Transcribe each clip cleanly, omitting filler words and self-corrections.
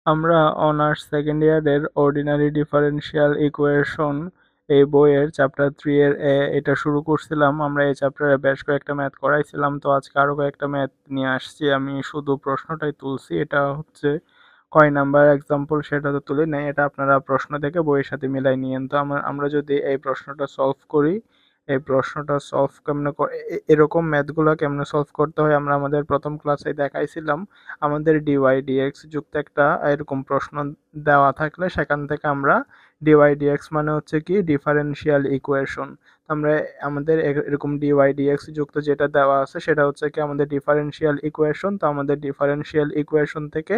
আমরা honours second ইয়ারের ordinary differential equation এই বইয়ের চ্যাপ্টার 3 এর এটা শুরু করছিলাম। আমরা এই চ্যাপ্টারে বেশ কয়েকটা ম্যাথ করাইছিলাম, তো আজকে আরো কয়েকটা ম্যাথ নিয়ে আসছি। আমি শুধু প্রশ্নটাই তুলছি, এটা হচ্ছে কয় নাম্বার এক্সাম্পল সেটা তো তুলি নাই, এটা আপনারা প্রশ্ন থেকে বইয়ের সাথে মিলাই নিয়েন। তো আমরা যদি এই প্রশ্নটা সলভ করি, এই প্রশ্নটা সলভ কেমনে এরকম ম্যাথগুলো কেমনে সলভ করতে হয় আমরা আমাদের প্রথম ক্লাসে দেখাইছিলাম। আমাদের ডিওয়াই ডিএক্স যুক্ত একটা এরকম প্রশ্ন দেওয়া থাকলে সেখান থেকে আমরা ডিওয়াই ডিএক্স মানে হচ্ছে কি ডিফারেনশিয়াল ইকুয়েশন। আমরা আমাদের এরকম ডিওয়াই ডিএক্স যুক্ত যেটা দেওয়া আছে সেটা হচ্ছে কি আমাদের ডিফারেনশিয়াল ইকুয়েশন। তো আমাদের ডিফারেনশিয়াল ইকুয়েশন থেকে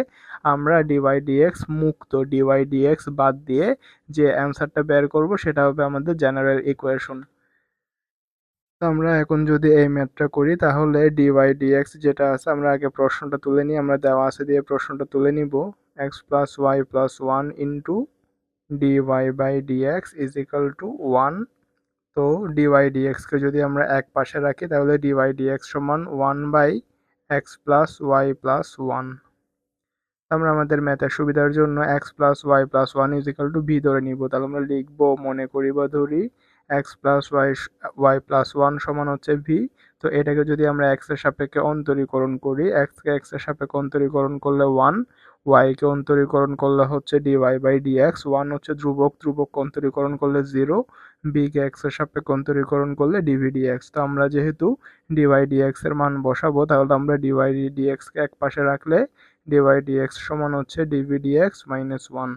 আমরা ডিওয়াই ডিএক্স মুক্ত, ডিওয়াই ডিএক্স বাদ দিয়ে যে অ্যান্সারটা বের করব সেটা হবে আমাদের জেনারেল ইকুয়েশন। তো আমরা এখন যদি এই ম্যাথটা করি তাহলে ডিওয়াই ডিএক্স যেটা আছে, আমরা আগে প্রশ্নটা তুলে নিই। আমরা দেওয়া আছে দিয়ে প্রশ্নটা তুলে নিব। X plus Y plus one into dy by dx is equal to one. তো ডিওয়াই ডিএক্সকে যদি আমরা এক পাশে রাখি তাহলে ডিওয়াই ডিএক্স সমান one by x plus Y plus one. আমরা আমাদের ম্যাথের সুবিধার জন্য x plus Y plus one is equal to v ধরে নিব। তাহলে আমরা লিখবো, মনে করি বা ধরি, x plus Y plus one সমান হচ্ছে ভি। তো এটাকে যদি আমরা এক্স এর সাপেক্ষে অন্তরীকরণ করি, এক্সকে এক্স এর সাপেক্ষে অন্তরীকরণ করলে ওয়ান, ওয়াইকে অন্তরীকরণ করলে হচ্ছে ডিওয়াই বাই ডিএক্স, ওয়ান হচ্ছে ধ্রুবক, ধ্রুবককে অন্তরীকরণ করলে জিরো, বিকে এক্স এর সাপেক্ষে অন্তরীকরণ করলে ডিভি ডিএক্স। তো আমরা যেহেতু ডিওয়াই ডিএক্স এর মান বসাবো তাহলে আমরা ডিওয়াই ডিএক্স কে এক পাশে রাখলে ডিওয়াই ডিএক্স সমান হচ্ছে ডিভি ডিএক্স মাইনাস ওয়ান।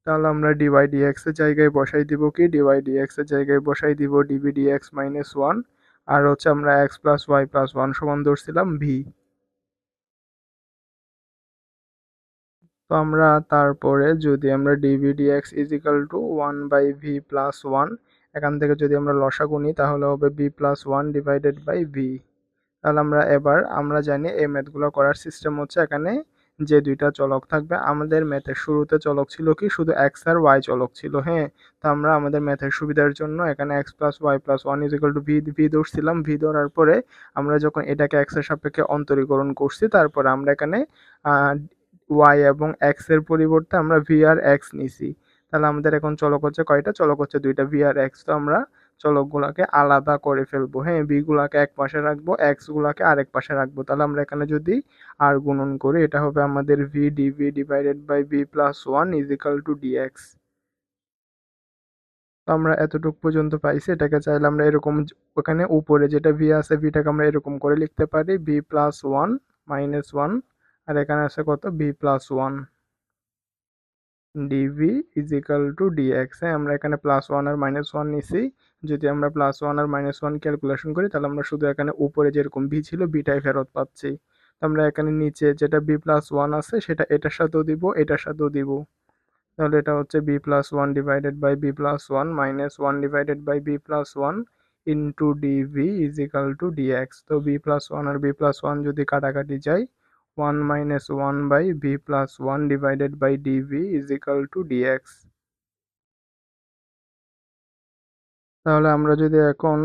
তাহলে আমরা ডিওয়াই ডিএক্স এর জায়গায় বসাই দিব কি, ডিওয়াই ডিএক্স এর জায়গায় বসাই দিব ডিভি ডিএক্স মাইনাস ওয়ান। আর হচ্ছে আমরা x plus Y plus one সমান ধরছিলাম ভি। তো আমরা তারপরে যদি আমরা dv dx is equal to one by v plus one, এখান থেকে যদি আমরা লসাগু নিই তাহলে হবে v plus one divided by v. তাহলে আমরা জানি এই ম্যাথগুলো করার সিস্টেম হচ্ছে এখানে যে দুইটা চলক থাকবে। আমাদের ম্যাথের শুরুতে চলক ছিল কি, শুধু এক্স আর ওয়াই চলক ছিল, হ্যাঁ। তো আমরা আমাদের ম্যাথের সুবিধার জন্য এখানে X plus Y plus one is equal to V V ধরছিলাম। ভি ধরার পরে আমরা যখন এটাকে এক্স এর সাপেক্ষে অন্তরীকরণ করছি তারপরে আমরা এখানে ওয়াই এবং এক্স এর পরিবর্তে আমরা ভি আর এক্স নিছি। তাহলে আমাদের এখন চলক হচ্ছে কয়টা, চলক হচ্ছে দুইটা, ভি আর এক্স। তো আমরা চলকগুলোকে আলাদা করে ফেলবো, হ্যাঁ। বি গুলাকে এক পাশে রাখবো, এক্স গুলাকে আরেক পাশে রাখবো। তাহলে আমরা এখানে যদি আর গুণন করি এটা হবে আমাদের v dv divided by v plus one is equal to dx. তো আমরা এতটুকু পর্যন্ত পাইছি। এটাকে চাইলে আমরা এরকম ওখানে উপরে যেটা ভি আছে ভিটাকে আমরা এরকম করে লিখতে পারি, B plus one minus one. আর এখানে আছে কত, B plus one DV is equal to DX. হ্যাঁ, আমরা এখানে প্লাস ওয়ান আর মাইনাস ওয়ান নিছি। যদি আমরা প্লাস ওয়ান আর মাইনাস ওয়ান ক্যালকুলেশন করি তাহলে আমরা শুধু এখানে উপরে যেরকম বি ছিল বিটাই ফেরত পাচ্ছি। তো আমরা এখানে নিচে যেটা বি প্লাস ওয়ান আছে সেটা এটার সাথেও দিব, এটার সাথেও দিব। তাহলে এটা হচ্ছে v plus one divided by v plus one minus one divided by v plus one into dv is equal to dx. তো বি প্লাস ওয়ান আর বি প্লাস ওয়ান যদি কাটাকাটি যায়, one minus one by v plus one divided by dv is equal to dx. তাহলে আমরা যদি এখন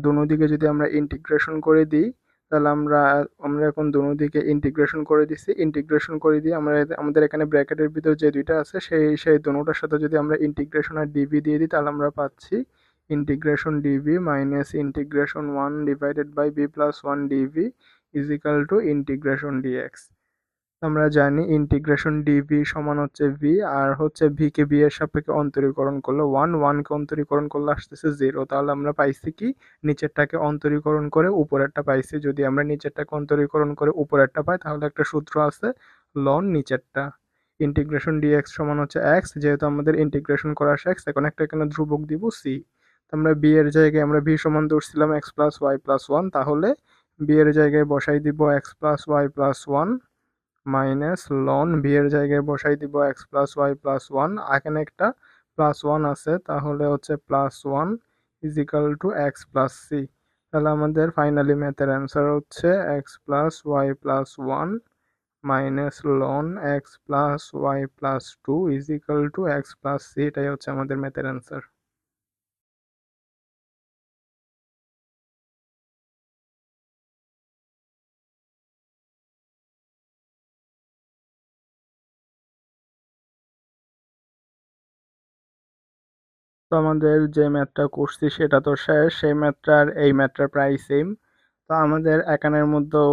দোনো দিকে যদি আমরা ইন্টিগ্রেশন করে দিই, তাহলে আমরা আমরা এখন দোনো দিকে ইন্টিগ্রেশন করে দিচ্ছি। ইন্টিগ্রেশন করে দিয়ে আমরা আমাদের এখানে ব্র্যাকেটের ভিতর যে দুইটা আছে সেই দোনোটার সাথে যদি আমরা ইন্টিগ্রেশন আর ডিভি দিয়ে দিই তাহলে আমরা পাচ্ছি integration dv minus integration one divided by v plus one DV is equal to integration dx. আমরা জানি ইন্টিগ্রেশন ডিভি সমান হচ্ছে ভি, আর হচ্ছে ভি কে বি এর সাপেক্ষে অন্তরীকরণ করলে ওয়ান, ওয়ানকে অন্তরীকরণ করলে আসতেছে জিরো। তাহলে আমরা পাইছি কি, নিচেরটাকে অন্তরীকরণ করে উপরেরটা পাইছি। যদি আমরা নিচেরটাকে অন্তরীকরণ করে উপরেরটা পাই তাহলে একটা সূত্র আছে লন নিচেরটা। ইন্টিগ্রেশন ডিএক্স সমান হচ্ছে এক্স, যেহেতু আমাদের ইন্টিগ্রেশন করা শেষ এখন একটা এখানে ধ্রুবক দিব সি। আমরা বি এর জায়গায় আমরা ভি সমান ধরছিলাম x plus Y plus one, তাহলে বি এর জায়গায় বসাই দিব x plus Y plus one minus ln v এর জায়গায় বসাই দিব x plus Y plus one, এখানে একটা প্লাস ওয়ান আছে তাহলে হচ্ছে plus one is equal to x plus c. তাহলে আমাদের ফাইনালি ম্যাথের অ্যান্সার হচ্ছে x plus Y plus one minus ln x plus Y plus two is equal to x plus c. এটাই হচ্ছে আমাদের ম্যাথের অ্যান্সার। তো আমাদের যে ম্যাথটা করছি সেটা তো শেষ, সেই ম্যাথটার এই ম্যাথটার প্রায় সেম। তো আমাদের এখানের মধ্যেও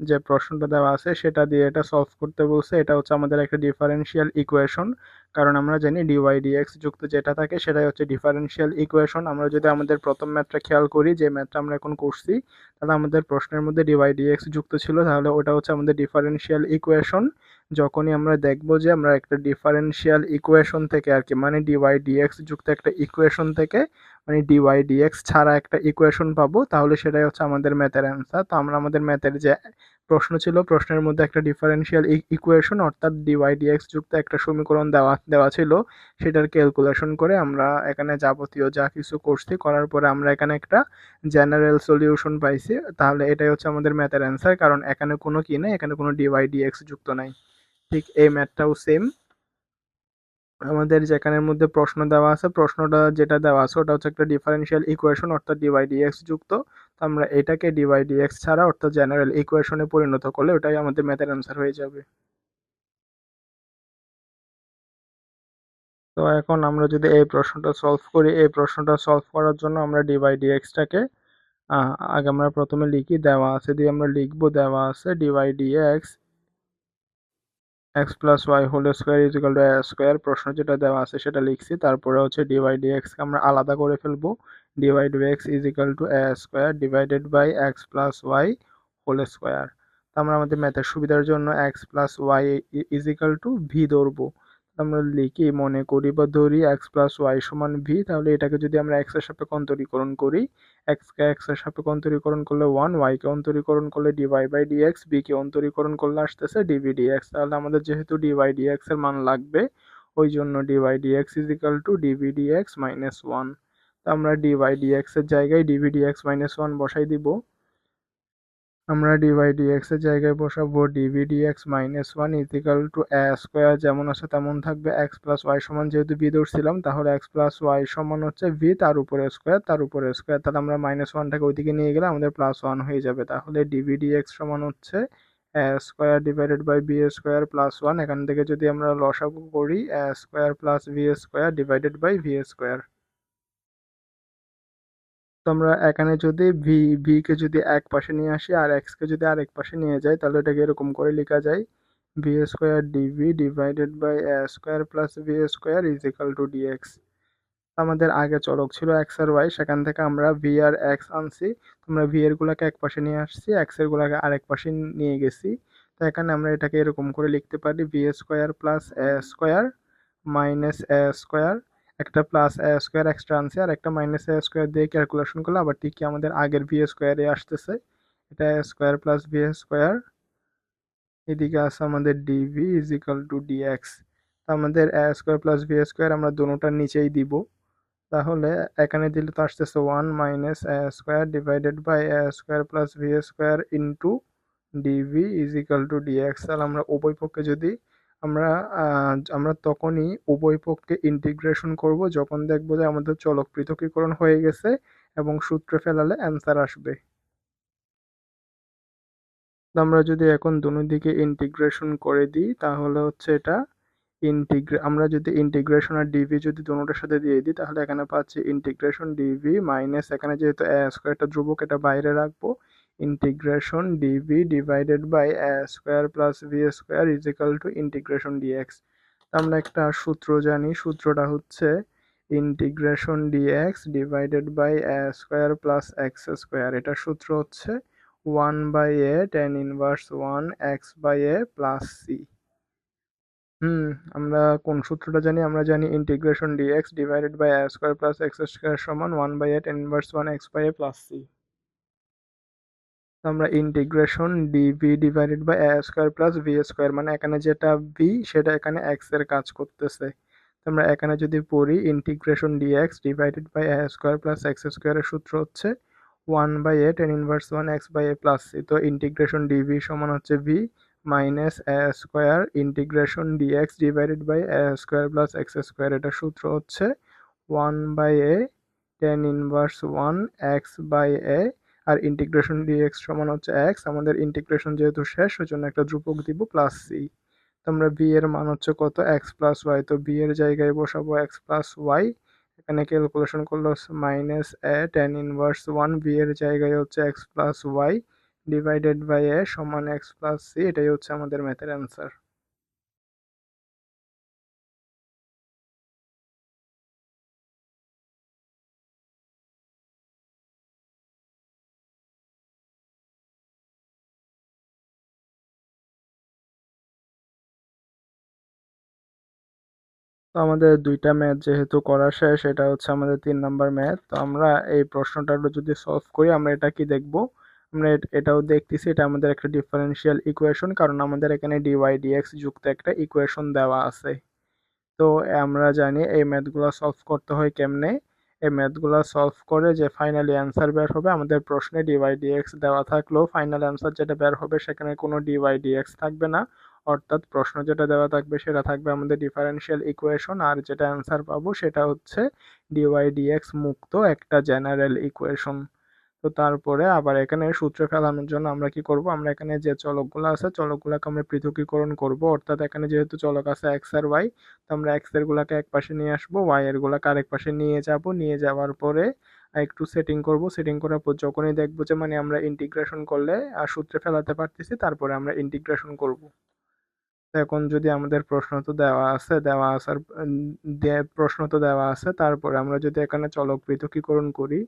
যে প্রশ্নটা দেওয়া আছে সেটা দিয়ে এটা সলভ করতে বলছে। এটা হচ্ছে আমাদের একটা ডিফারেনশিয়াল ইকুয়েশন, কারণ আমরা জানি ডিওয়াই ডিএক্স যুক্ত যেটা থাকে সেটাই হচ্ছে ডিফারেনশিয়াল ইকুয়েশন। আমরা যদি আমাদের প্রথম ম্যাথটা খেয়াল করি, যে ম্যাথটা আমরা এখন করছি, তাহলে আমাদের প্রশ্নের মধ্যে ডিওয়াই ডিএক্স যুক্ত ছিল, তাহলে ওটা হচ্ছে আমাদের ডিফারেনশিয়াল ইকুয়েশন। যখনই আমরা দেখব যে আমরা একটা ডিফারেনশিয়াল ইকুয়েশন থেকে আর কি, মানে ডিওয়াই ডিএক্স যুক্ত একটা ইকুয়েশন থেকে, মানে ডিওয়াই ডিএক্স ছাড়া একটা ইকুয়েশন পাবো, তাহলে সেটাই হচ্ছে আমাদের ম্যাথের অ্যান্সার। তো আমরা আমাদের ম্যাথের যে প্রশ্ন ছিল, প্রশ্নের মধ্যে একটা ডিফারেনশিয়াল ইকুয়েশন অর্থাৎ ডিওয়াই ডিএক্স যুক্ত একটা সমীকরণ দেওয়া দেওয়া ছিল, সেটার ক্যালকুলেশন করে আমরা এখানে যাবতীয় যা কিছু করছি, করার পরে আমরা এখানে একটা জেনারেল সলিউশন পাইছি। তাহলে এটাই হচ্ছে আমাদের ম্যাথের অ্যান্সার, কারণ এখানে কোনো কি নেই, এখানে কোনো ডিওয়াই ডিএক্স যুক্ত নাই। ঠিক এই ম্যাথটাও সেম। আমাদের যেখানের মধ্যে প্রশ্ন দেওয়া আছে, প্রশ্নটা যেটা দেওয়া আছে ওটা হচ্ছে একটা ডিফারেনশিয়াল ইকুয়েশন অর্থাৎ ডিওয়াই ডিএক্স যুক্ত। তো আমরা এটাকে ডিওয়াই ডিএক্স ছাড়া অর্থাৎ জেনারেল ইকুয়েশনে পরিণত করলে ওটাই আমাদের ম্যাথের অ্যান্সার হয়ে যাবে। তো এখন আমরা যদি এই প্রশ্নটা সলভ করি, এই প্রশ্নটা সলভ করার জন্য আমরা ডিওয়াই ডিএক্সটাকে আগে আমরা প্রথমে লিখি, দেওয়া আছে দিয়ে আমরা লিখবো, দেওয়া আছে dy dx x plus y whole square is equal to a square. প্রশ্ন যেটা দেওয়া আছে সেটা লিখছি, তারপরে হচ্ছে ডিওয়াই ডিএক্সকে আমরা আলাদা করে ফেলবো। Dy dx is equal to a square divided by x plus y whole square. তো আমরা আমাদের ম্যাথের সুবিধার জন্য x plus y is equal to v ধরবো। আমরা লিখি, মনে করি বা ধরি এক্স প্লাস ওয়াই সমান ভি। তাহলে এটাকে যদি আমরা এক্স এর সাপেক্ষে অন্তরীকরণ করি, এক্সকে এক্স এর সাপেক্ষে অন্তরীকরণ করলে ওয়ান, ওয়াইকে অন্তরীকরণ করলে ডিওয়াই বাই ডিএক্স, বিকে অন্তরীকরণ করলে আসতেছে ডিভি ডিএক্স। তাহলে আমাদের যেহেতু ডিওয়াই ডিএক্স এর মান লাগবে, ওই জন্য dy dx is equal to dv dx minus one. তো আমরা ডিওয়াই ডিএক্স এর জায়গায় ডিভি ডিএক্স মাইনাস ওয়ান বসাই দিব। আমরা ডিওয়াই ডিএক্স এর জায়গায় বসাবো dv dx minus one is equal to a square, যেমন আছে তেমন থাকবে। এক্স প্লাস ওয়াই সমান যেহেতু ভি ধরছিলাম, তাহলে এক্স প্লাস ওয়াই সমান হচ্ছে ভি তার উপরে স্কোয়ার, তার উপরে স্কোয়ার। তাহলে আমরা মাইনাস ওয়ানটাকে ওইদিকে নিয়ে গেলে আমাদের প্লাস ওয়ান হয়ে যাবে। তাহলে ডিভি ডিএক্স সমান হচ্ছে a square divided by b square plus one. এখান থেকে যদি আমরা লসাগু করি, a square plus v square divided by v square. তো আমরা এখানে যদি ভি কে যদি এক পাশে নিয়ে আসি আর এক্স কে যদি আরেক পাশে নিয়ে যাই, তাহলে এটাকে এরকম করে লেখা যায়, v square dv divided by a square plus v square is equal to dx. আমাদের আগে চলক ছিল এক্স আর ওয়াই, সেখান থেকে আমরা ভি আর এক্স আনছি। আমরা ভি এর গুলাকে এক পাশে নিয়ে আসছি, এক্স এর গুলাকে আরেক পাশে নিয়ে গেছি। তো এখানে আমরা এটাকে এরকম করে লিখতে পারি, v square plus a square minus a square, একটা প্লাস এ স্কোয়ার এক্সট্রা আনছি আর একটা মাইনাস এ স্কোয়ার দিয়ে ক্যালকুলেশন করলে আবার ঠিকই আমাদের আগের ভি স্কোয়ারে আসতেছে। এটা a square plus v square, এদিকে আছে আমাদের dv is equal to dx. আমাদের a square plus v square আমরা দুটোটার নিচেই দিব। তাহলে এখানে দিলে তো আসতেছে one minus a square divided by a square plus v square into dv is equal to dx. তাহলে আমরা উভয় পক্ষে যদি আমরা আমরা তখনই উভয় পক্ষে ইন্টিগ্রেশন করব যখন দেখব যে আমাদের চলক পৃথকীকরণ হয়ে গেছে এবং সূত্রে ফেলালে অ্যান্সার আসবে। আমরা যদি এখন দুনো দিকে ইন্টিগ্রেশন করে দিই, তাহলে হচ্ছে এটা আমরা যদি ইন্টিগ্রেশন আর ডিভি যদি দুটোটার সাথে দিয়ে দিই, তাহলে এখানে পাচ্ছি ইন্টিগ্রেশন ডিভি মাইনাস, এখানে যেহেতু এ স্কোয়ারটা ধ্রুবক এটা বাইরে রাখবো, integration dv divided by a square plus v square is equal to integration dx. আমরা একটা সূত্র জানি, সূত্রটা হচ্ছে integration dx divided by a square plus x square. এটার সূত্র হচ্ছে one by a tan inverse one x by a plus c. আমরা কোন সূত্রটা জানি? আমরা জানি integration dx divided by a square plus x square সমান one by a tan inverse one x by a plus c. আমরা integration dv divided by a square plus v square, মানে এখানে যেটা ভি সেটা এখানে এক্স এর কাজ করতেছে। আমরা এখানে যদি পড়ি, integration dx divided by a square plus x স্কোয়ারের সূত্র হচ্ছে one by a tan inverse one x by a plus c. তো ইন্টিগ্রেশন ডিভি সমান হচ্ছে v minus a square integration dx divided by a square plus x square. এটার সূত্র হচ্ছে one by a tan inverse one x by a, আর integration dx সমান হচ্ছে x. আমাদের ইন্টিগ্রেশন যেহেতু শেষ, ওই জন্য একটা ধ্রুবক দিব প্লাস সি। তো আমরা বি এর মান হচ্ছে কত? X plus y. তো বি এর জায়গায় বসাবো এক্স প্লাস ওয়াই, এখানে ক্যালকুলেশন করলে minus a tan inverse one, b এর জায়গায় হচ্ছে x plus y divided by a সমান এক্স প্লাস সি, এটাই হচ্ছে আমাদের ম্যাথের অ্যান্সার। তো আমাদের দুইটা ম্যাথ যেহেতু করা শেষ, এটা হচ্ছে আমাদের 3 নাম্বার ম্যাথ। তো আমরা এই প্রশ্নটা যদি সলভ করি আমরা এটা কি দেখব, আমরা এটাও দেখতেছি এটা আমাদের একটা ডিফারেনশিয়াল ইকুয়েশন, কারণ আমাদের এখানে ডিওয়াই ডিএক্স যুক্ত একটা ইকুয়েশন দেওয়া আছে। তো আমরা জানি এই ম্যাথগুলো সলভ করতে হয় কেমনে। এই ম্যাথগুলো সলভ করে যে ফাইনালি অ্যান্সার বের হবে, আমাদের প্রশ্নে ডিওয়াই ডিএক্স দেওয়া থাকলেও ফাইনাল অ্যান্সার যেটা বের হবে সেখানে কোনো ডিওয়াই ডিএক্স থাকবে না, অর্থাৎ প্রশ্ন যেটা দেওয়া থাকবে সেটা থাকবে আমাদের ডিফারেনশিয়াল ইকুয়েশন, আর যেটা অ্যান্সার পাবো সেটা হচ্ছে ডিওয়াই ডিএক্স মুক্ত একটা জেনারেল ইকুয়েশন। তো তারপরে আবার এখানে সূত্র ফেলানোর জন্য আমরা কি করব, আমরা এখানে যে চলকগুলো আছে চলকগুলোকে আমরা পৃথকীকরণ করব, অর্থাৎ এখানে যেহেতু চলক আছে এক্স আর ওয়াই, তো আমরা এক্স এর গুলাকে এক পাশে নিয়ে আসবো, ওয়াই এর গুলাকে আরেক পাশে নিয়ে যাব, নিয়ে যাওয়ার পরে একটু সেটিং করব, সেটিং করার পর যখনই দেখবো যে মানে আমরা ইন্টিগ্রেশন করলে আর সূত্রে ফেলাতে পারতেছি, তারপরে আমরা ইন্টিগ্রেশন করব। তো এখন যদি আমাদের প্রশ্ন তো দেওয়া আছে, দেওয়া আসার প্রশ্ন তো দেওয়া আছে, তারপরে আমরা যদি এখানে চলক পৃথকীকরণ করি,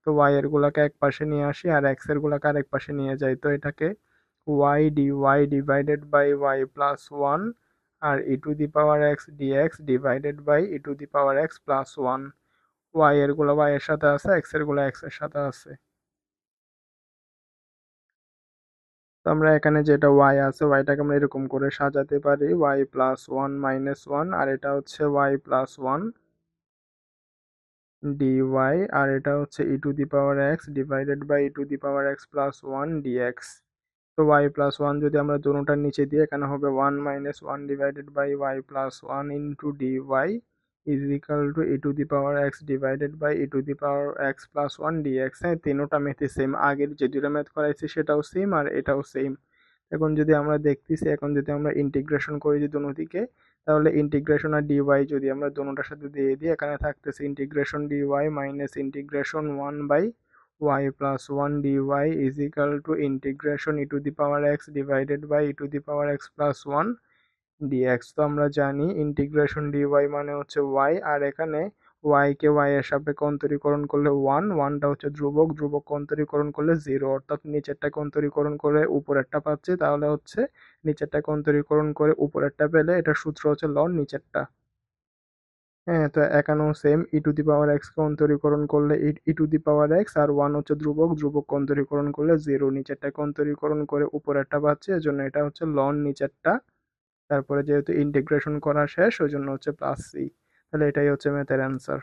তো ওয়াই এর গুলাকে এক পাশে নিয়ে আসি আর এক্স এর গুলাকে আরেক পাশে নিয়ে যাই, তো এটাকে y d y divided by y plus one আর e to the power x dx divided by e to the power x plus one. Y এর গুলা ওয়াই এর সাথে আছে, এক্স এর গুলা এক্স এর সাথে আছে। তো আমরা এখানে যেটা ওয়াই আছে ওয়াইটাকে আমরা এরকম করে সাজাতে পারি, y plus one minus one, আর এটা হচ্ছে ওয়াই প্লাস ওয়ান ডিওয়াই, আর এটা হচ্ছে e to the power x divided by e to the power x plus one dx. তো ওয়াই প্লাস ওয়ান যদি আমরা দুটোটার নিচে দিই, এখানে হবে one minus one divided by y plus one into dy is equal to e to the power x divided by e to the power x plus one dx. হ্যাঁ, তিনোটা ম্যাথই same, আগের যে দুটো ম্যাথ করাইছি সেটাও সেম আর এটাও same. এখন যদি আমরা দেখতেছি, এখন যদি আমরা ইন্টিগ্রেশন করি যে দুনো দিকে, তাহলে ইন্টিগ্রেশন আর ডিওয়াই যদি আমরা দুটোটার সাথে দিয়ে দিই, এখানে থাকতেছে integration dy minus integration one by y plus one dy is equal to integration e to the power x divided by e to the power x plus one dx. তো আমরা জানি ইন্টিগ্রেশন ডিওয়াই মানে হচ্ছে Y, আর এখানে Y কে Y এর সাপেক্ষে অন্তরীকরণ করলে one, ওয়ানটা হচ্ছে ধ্রুবক, ধ্রুবক অন্তরীকরণ করলে জিরো, অর্থাৎ নিচেরটাকে অন্তরীকরণ করে উপরেরটা পাচ্ছি, তাহলে হচ্ছে নিচেরটাকে অন্তরীকরণ করে উপরেরটা পেলে এটার সূত্র হচ্ছে লন নিচেরটা। হ্যাঁ, তো এখানেও same, e to the power x কে অন্তরীকরণ করলে e to the power x, আর ওয়ান হচ্ছে ধ্রুবক, ধ্রুবক অন্তরীকরণ করলে জিরো, নিচেরটাকে অন্তরীকরণ করে উপরেরটা পাচ্ছি, এজন্য এটা হচ্ছে লন নিচেরটা। তারপরে যেহেতু ইন্টিগ্রেশন করা শেষ ওই জন্য হচ্ছে প্লাস সি। তাহলে এটাই হচ্ছে ম্যাথের অ্যান্সার।